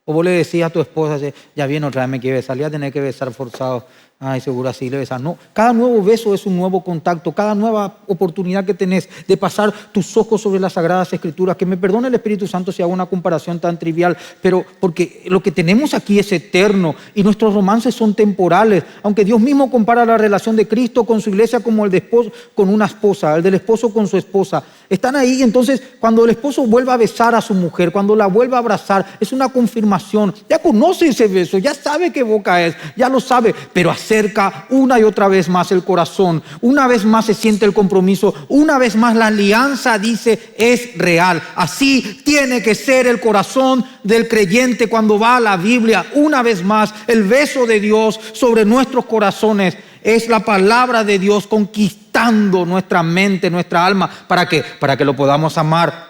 O vos le decís a tu esposa, ya viene otra vez, me quiere besar, ya tenés que besar forzado. Ay, seguro así le besas. No, cada nuevo beso es un nuevo contacto, cada nueva oportunidad que tenés de pasar tus ojos sobre las Sagradas Escrituras, que me perdone el Espíritu Santo si hago una comparación tan trivial, pero porque lo que tenemos aquí es eterno y nuestros romances son temporales, aunque Dios mismo compara la relación de Cristo con su iglesia como el de esposo con una esposa, el del esposo con su esposa. Están ahí, entonces cuando el esposo vuelva a besar a su mujer, cuando la vuelva a abrazar, es una confirmación. Ya conoce ese beso, ya sabe qué boca es, ya lo sabe, pero acerca una y otra vez más el corazón, una vez más se siente el compromiso, una vez más la alianza, dice, es real. Así tiene que ser el corazón del creyente cuando va a la Biblia. Una vez más, el beso de Dios sobre nuestros corazones es la palabra de Dios conquistando nuestra mente, nuestra alma. ¿Para qué? Para que lo podamos amar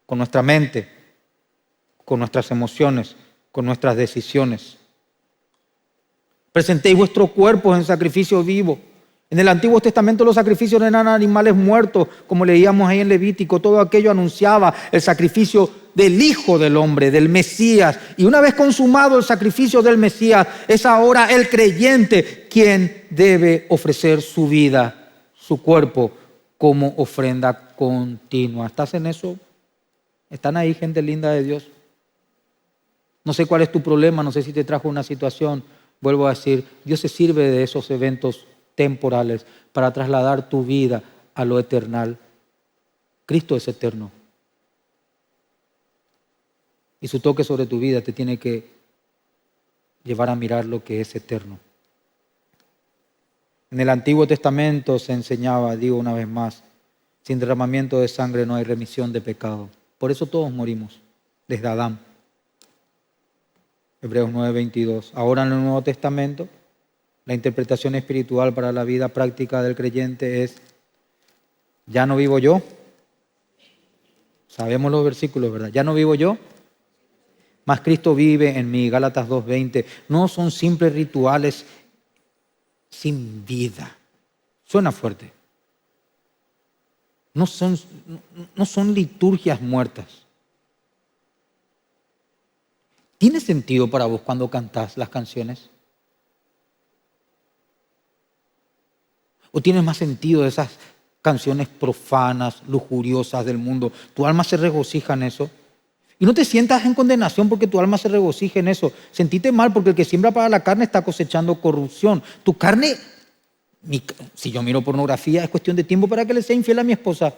con nuestra mente, con nuestras emociones, con nuestras decisiones. Presentéis vuestros cuerpos en sacrificio vivo. En el Antiguo Testamento los sacrificios eran animales muertos, como leíamos ahí en Levítico. Todo aquello anunciaba el sacrificio del Hijo del Hombre, del Mesías. Y una vez consumado el sacrificio del Mesías, es ahora el creyente quien debe ofrecer su vida, su cuerpo, como ofrenda continua. ¿Estás en eso? ¿Están ahí, gente linda de Dios? No sé cuál es tu problema, no sé si te trajo una situación. Vuelvo a decir, Dios se sirve de esos eventos temporales para trasladar tu vida a lo eternal. Cristo es eterno. Y su toque sobre tu vida te tiene que llevar a mirar lo que es eterno. En el Antiguo Testamento se enseñaba, digo una vez más, sin derramamiento de sangre no hay remisión de pecado. Por eso todos morimos, desde Adán. Hebreos 9:22. Ahora en el Nuevo Testamento, la interpretación espiritual para la vida práctica del creyente es, ya no vivo yo. Sabemos los versículos, ¿verdad? Ya no vivo yo, mas Cristo vive en mí. Gálatas 2:20. No son simples rituales sin vida. Suena fuerte. No son liturgias muertas. ¿Tiene sentido para vos cuando cantás las canciones? ¿O tiene más sentido esas canciones profanas, lujuriosas del mundo? ¿Tu alma se regocija en eso? Y no te sientas en condenación porque tu alma se regocija en eso. Sentite mal porque el que siembra para la carne está cosechando corrupción. Tu carne, si yo miro pornografía, es cuestión de tiempo para que le sea infiel a mi esposa.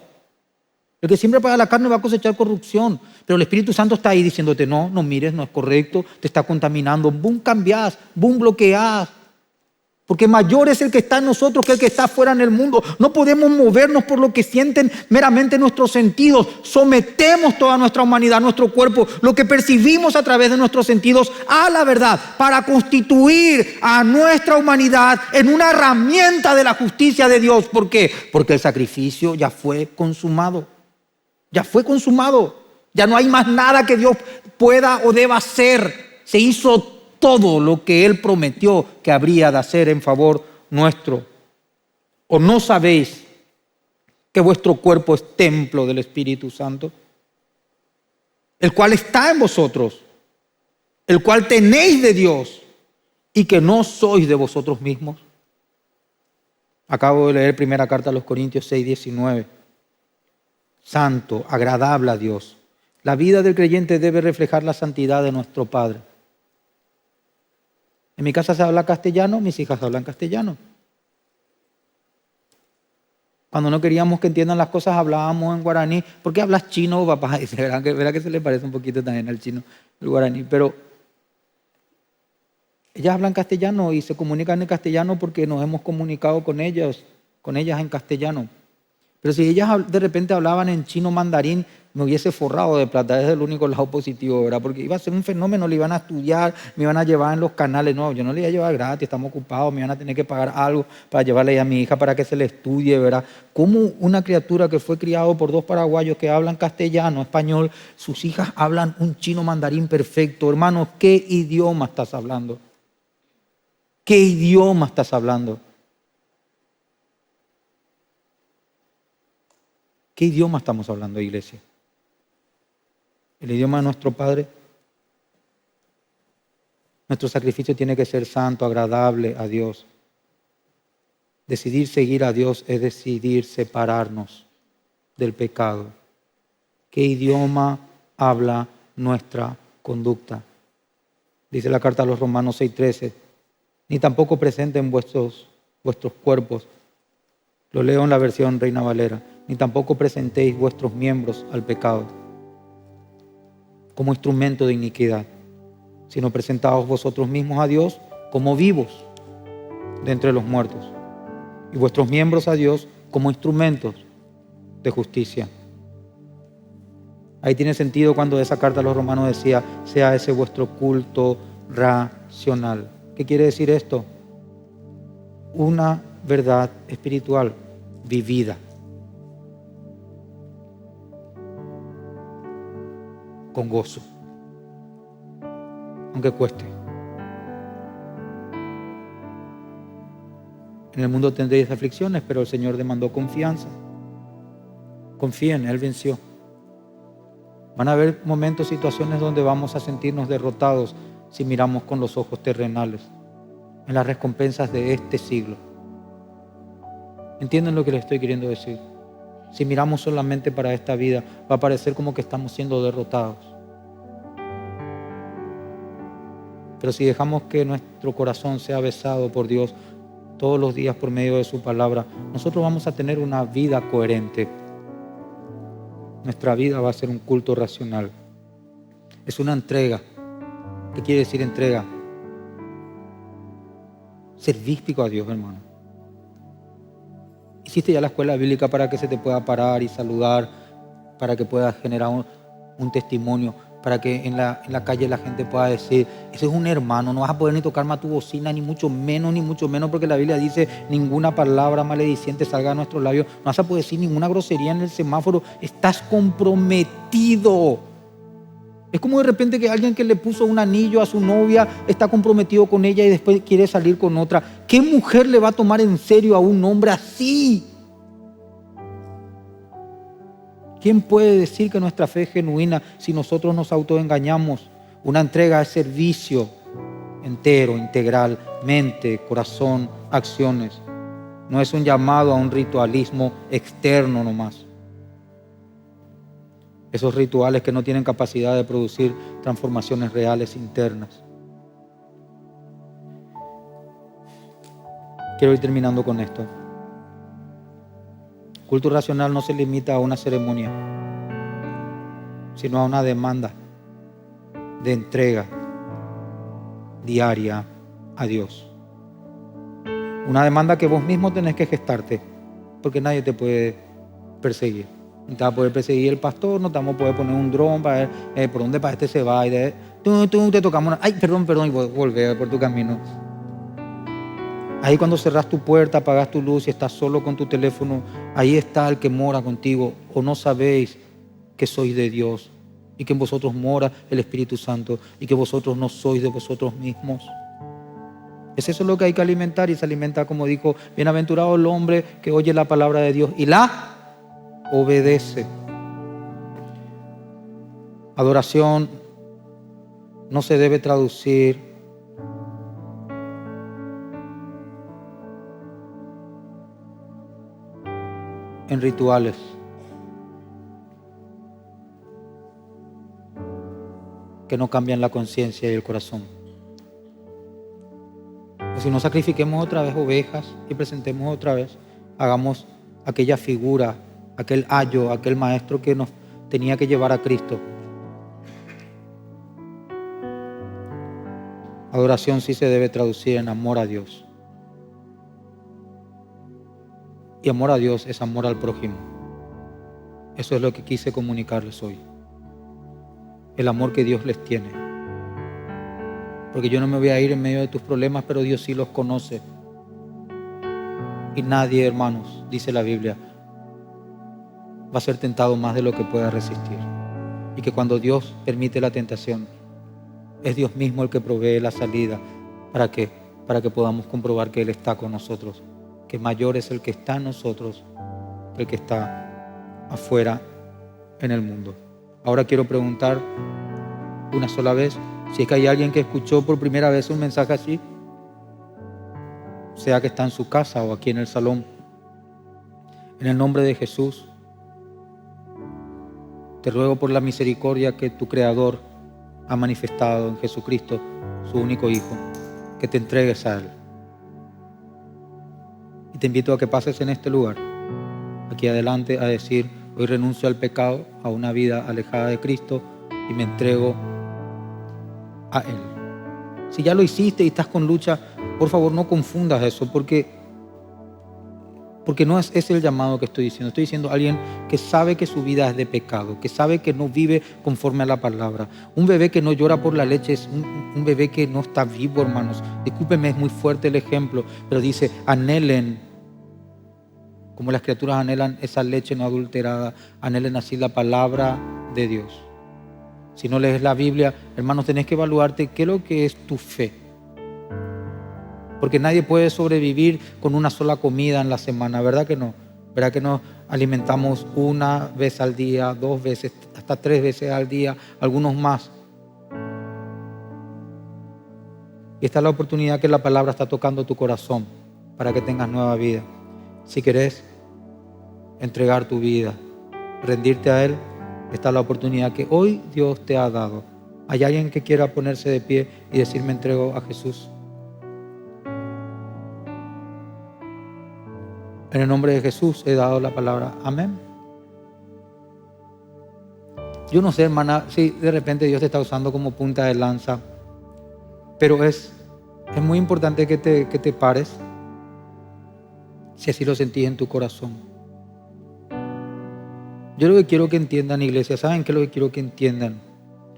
El que siembra para la carne va a cosechar corrupción. Pero el Espíritu Santo está ahí diciéndote, no mires, no es correcto, te está contaminando. Boom, cambiás, boom, bloqueás. Porque mayor es el que está en nosotros que el que está fuera en el mundo. No podemos movernos por lo que sienten meramente nuestros sentidos. Sometemos toda nuestra humanidad, nuestro cuerpo, lo que percibimos a través de nuestros sentidos a la verdad, para constituir a nuestra humanidad en una herramienta de la justicia de Dios. ¿Por qué? Porque el sacrificio ya fue consumado. Ya fue consumado. Ya no hay más nada que Dios pueda o deba hacer. Se hizo todo lo que Él prometió que habría de hacer en favor nuestro. ¿O no sabéis que vuestro cuerpo es templo del Espíritu Santo, el cual está en vosotros, el cual tenéis de Dios, y que no sois de vosotros mismos? Acabo de leer primera carta a los Corintios 6:19. Santo, agradable a Dios. La vida del creyente debe reflejar la santidad de nuestro Padre. En mi casa se habla castellano, mis hijas hablan castellano. Cuando no queríamos que entiendan las cosas, hablábamos en guaraní. ¿Por qué hablas chino, papá? Dice, ¿verdad que se le parece un poquito también al chino, el guaraní? Pero ellas hablan castellano y se comunican en castellano porque nos hemos comunicado con ellas en castellano. Pero si ellas de repente hablaban en chino mandarín, me hubiese forrado de plata. Es el único lado positivo, ¿verdad? Porque iba a ser un fenómeno, le iban a estudiar, me iban a llevar en los canales. No, yo no le iba a llevar gratis, estamos ocupados, me iban a tener que pagar algo para llevarle a mi hija para que se le estudie, ¿verdad? ¿Cómo una criatura que fue criado por dos paraguayos que hablan castellano, español, sus hijas hablan un chino mandarín perfecto? Hermano, ¿qué idioma estás hablando? ¿Qué idioma estás hablando? ¿Qué idioma estamos hablando, iglesia? ¿El idioma de nuestro Padre? Nuestro sacrificio tiene que ser santo, agradable a Dios. Decidir seguir a Dios es decidir separarnos del pecado. ¿Qué idioma habla nuestra conducta? Dice la carta a los Romanos 6:13. Ni tampoco presenten vuestros cuerpos. Lo leo en la versión Reina Valera. Ni tampoco presentéis vuestros miembros al pecado como instrumento de iniquidad, sino presentaos vosotros mismos a Dios como vivos de entre los muertos, y vuestros miembros a Dios como instrumentos de justicia. Ahí tiene sentido cuando esa carta a los Romanos decía, sea ese vuestro culto racional. ¿Qué quiere decir esto? Una verdad espiritual vivida, con gozo, aunque cueste. En el mundo tendréis aflicciones, pero el Señor demandó confianza. Confíen, Él venció. Van a haber momentos, situaciones donde vamos a sentirnos derrotados si miramos con los ojos terrenales, en las recompensas de este siglo. ¿Entienden lo que les estoy queriendo decir? Si miramos solamente para esta vida, va a parecer como que estamos siendo derrotados. Pero si dejamos que nuestro corazón sea besado por Dios todos los días por medio de su palabra, nosotros vamos a tener una vida coherente. Nuestra vida va a ser un culto racional. Es una entrega. ¿Qué quiere decir entrega? Servístico a Dios, hermano. Hiciste ya la escuela bíblica para que se te pueda parar y saludar, para que puedas generar un testimonio, para que en la calle la gente pueda decir, ese es un hermano, no vas a poder ni tocar más tu bocina, ni mucho menos, porque la Biblia dice, ninguna palabra malediciente salga de nuestros labios, no vas a poder decir ninguna grosería en el semáforo, estás comprometido. Es como de repente que alguien que le puso un anillo a su novia está comprometido con ella y después quiere salir con otra. ¿Qué mujer le va a tomar en serio a un hombre así? ¿Quién puede decir que nuestra fe es genuina si nosotros nos autoengañamos? Una entrega es servicio entero, integral, mente, corazón, acciones. No es un llamado a un ritualismo externo nomás. Esos rituales que no tienen capacidad de producir transformaciones reales internas. Quiero ir terminando con esto. Culto racional no se limita a una ceremonia, sino a una demanda de entrega diaria a Dios. Una demanda que vos mismo tenés que gestarte, porque nadie te puede perseguir. No te va a poder perseguir el pastor, no te vamos a poder poner un dron para ver por dónde para este se va. Y tú te tocamos, ay, perdón, y volver por tu camino. Ahí cuando cerrás tu puerta, apagas tu luz y estás solo con tu teléfono, ahí está el que mora contigo. O no sabéis que sois de Dios y que en vosotros mora el Espíritu Santo y que vosotros no sois de vosotros mismos. Es eso lo que hay que alimentar, y se alimenta, como dijo, bienaventurado el hombre que oye la palabra de Dios y la obedece. Adoración no se debe traducir en rituales. Que no cambian la conciencia y el corazón. Si no sacrifiquemos otra vez ovejas y presentemos otra vez, hagamos aquella figura, aquel ayo, aquel maestro que nos tenía que llevar a Cristo. Adoración sí se debe traducir en amor a Dios. Y amor a Dios es amor al prójimo. Eso es lo que quise comunicarles hoy. El amor que Dios les tiene. Porque yo no me voy a ir en medio de tus problemas, pero Dios sí los conoce. Y nadie, hermanos, dice la Biblia, va a ser tentado más de lo que pueda resistir. Y que cuando Dios permite la tentación, es Dios mismo el que provee la salida. ¿Para qué? Para que podamos comprobar que Él está con nosotros. Que mayor es el que está en nosotros que el que está afuera en el mundo. Ahora quiero preguntar una sola vez, si es que hay alguien que escuchó por primera vez un mensaje así, sea que está en su casa o aquí en el salón, en el nombre de Jesús, te ruego por la misericordia que tu Creador ha manifestado en Jesucristo, su único Hijo, que te entregues a Él. Y te invito a que pases en este lugar, aquí adelante, a decir: hoy renuncio al pecado, a una vida alejada de Cristo, y me entrego a Él. Si ya lo hiciste y estás con lucha, por favor no confundas eso, porque no es ese el llamado que estoy diciendo. Estoy diciendo a alguien que sabe que su vida es de pecado, que sabe que no vive conforme a la palabra. Un bebé que no llora por la leche es un bebé que no está vivo, hermanos. Discúlpenme, es muy fuerte el ejemplo, pero dice: anhelen, como las criaturas anhelan esa leche no adulterada, anhelen así la palabra de Dios. Si no lees la Biblia, hermanos, tenés que evaluarte qué es lo que es tu fe. Porque nadie puede sobrevivir con una sola comida en la semana, ¿verdad que no? ¿Verdad que nos alimentamos una vez al día, 2 veces, hasta 3 veces al día, algunos más? Y esta es la oportunidad que la palabra está tocando tu corazón para que tengas nueva vida. Si querés entregar tu vida, rendirte a Él, esta es la oportunidad que hoy Dios te ha dado. ¿Hay alguien que quiera ponerse de pie y decir: me entrego a Jesús? En el nombre de Jesús he dado la palabra. Amén. Yo no sé, hermana, si de repente Dios te está usando como punta de lanza, pero es muy importante que te pares, si así lo sentís en tu corazón. Yo lo que quiero que entiendan, iglesia, ¿saben qué es lo que quiero que entiendan?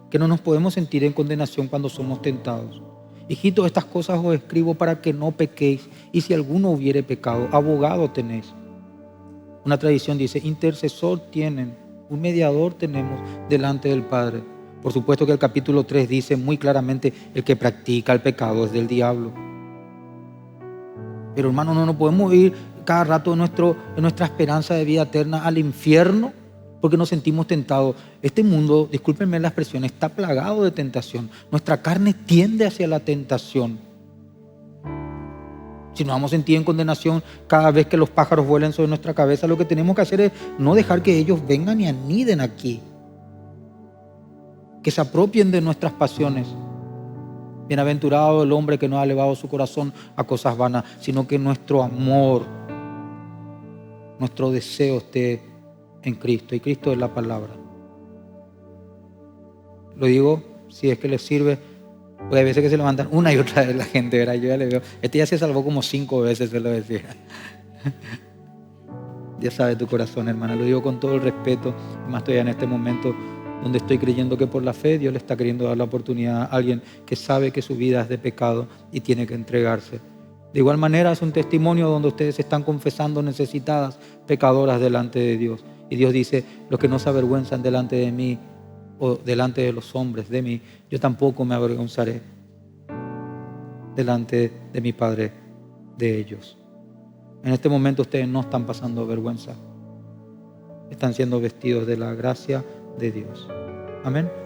Que no nos podemos sentir en condenación cuando somos tentados. Hijitos, estas cosas os escribo para que no pequéis. Y si alguno hubiere pecado, abogado tenéis. Una tradición dice: intercesor tienen, un mediador tenemos delante del Padre. Por supuesto que el capítulo 3 dice muy claramente: el que practica el pecado es del diablo. Pero hermano, no nos podemos ir cada rato en nuestra esperanza de vida eterna al infierno porque nos sentimos tentados. Este mundo, discúlpenme la expresión, está plagado de tentación. Nuestra carne tiende hacia la tentación. Si nos vamos a sentir en condenación cada vez que los pájaros vuelen sobre nuestra cabeza, lo que tenemos que hacer es no dejar que ellos vengan y aniden aquí, que se apropien de nuestras pasiones. Bienaventurado el hombre que no ha elevado su corazón a cosas vanas, sino que nuestro amor, nuestro deseo esté en Cristo, y Cristo es la palabra. Lo digo si es que les sirve. Porque hay veces que se levantan una y otra vez la gente, ¿verdad? Yo ya le veo, este ya se salvó como 5 veces, se lo decía. Ya sabe tu corazón, hermana, lo digo con todo el respeto, más estoy en este momento donde estoy creyendo que por la fe Dios le está queriendo dar la oportunidad a alguien que sabe que su vida es de pecado y tiene que entregarse. De igual manera es un testimonio donde ustedes se están confesando necesitadas, pecadoras delante de Dios. Y Dios dice, los que no se avergüenzan delante de mí o delante de los hombres de mí, yo tampoco me avergonzaré delante de mi Padre de ellos. En este momento ustedes no están pasando vergüenza. Están siendo vestidos de la gracia de Dios. Amén.